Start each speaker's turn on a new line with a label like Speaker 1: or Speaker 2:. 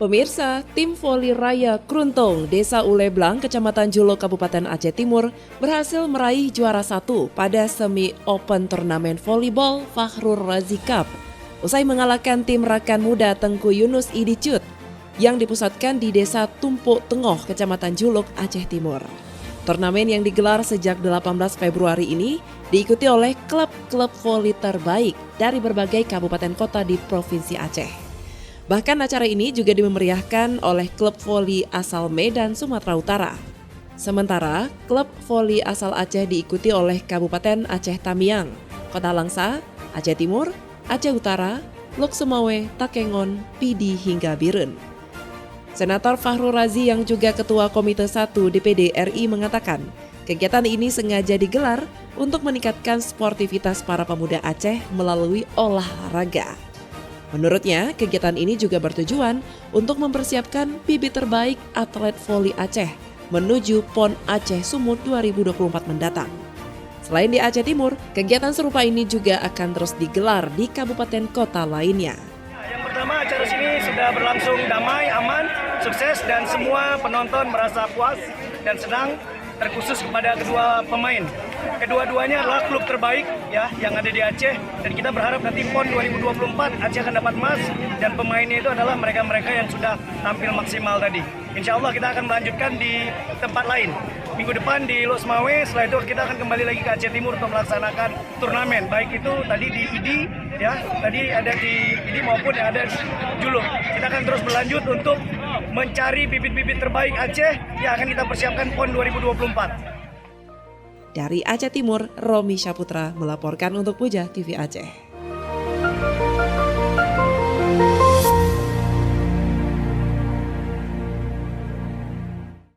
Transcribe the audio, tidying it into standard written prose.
Speaker 1: Pemirsa, tim voli raya Kruntung, Desa Uleblang, Kecamatan Julo, Kabupaten Aceh Timur berhasil meraih juara 1 pada semi open turnamen volleyball Fakhrul Razi Cup usai mengalahkan tim rakan muda Tengku Yunus Idicut yang dipusatkan di Desa Tumpuk Tengoh, Kecamatan Juluk, Aceh Timur. Turnamen yang digelar sejak 18 Februari ini diikuti oleh klub-klub voli terbaik dari berbagai kabupaten kota di Provinsi Aceh. Bahkan acara ini juga dimeriahkan oleh klub voli asal Medan, Sumatera Utara. Sementara klub voli asal Aceh diikuti oleh Kabupaten Aceh Tamiang, Kota Langsa, Aceh Timur, Aceh Utara, Lok Sumawe, Takengon, Pidi hingga Birun. Senator Fakhrul Razi yang juga Ketua Komite 1 DPD RI mengatakan, kegiatan ini sengaja digelar untuk meningkatkan sportivitas para pemuda Aceh melalui olahraga. Menurutnya, kegiatan ini juga bertujuan untuk mempersiapkan bibit terbaik atlet voli Aceh menuju PON Aceh Sumut 2024 mendatang. Selain di Aceh Timur, kegiatan serupa ini juga akan terus digelar di kabupaten kota lainnya.
Speaker 2: Yang pertama, acara sini sudah berlangsung damai, aman, sukses, dan semua penonton merasa puas dan senang, terkhusus kepada kedua pemain. Kedua-duanya adalah klub terbaik ya yang ada di Aceh, dan kita berharap nanti PON 2024 Aceh akan dapat emas, dan pemainnya itu adalah mereka-mereka yang sudah tampil maksimal tadi. Insya Allah kita akan melanjutkan di tempat lain. Minggu depan di Lok Sumawe, setelah itu kita akan kembali lagi ke Aceh Timur untuk melaksanakan turnamen, baik itu tadi di Idi ya, tadi ada di Idi maupun yang ada di Juluk. Kita akan terus berlanjut untuk mencari bibit-bibit terbaik Aceh yang akan kita persiapkan PON 2024.
Speaker 1: Dari Aceh Timur, Romi Syaputra melaporkan untuk Puja TV Aceh.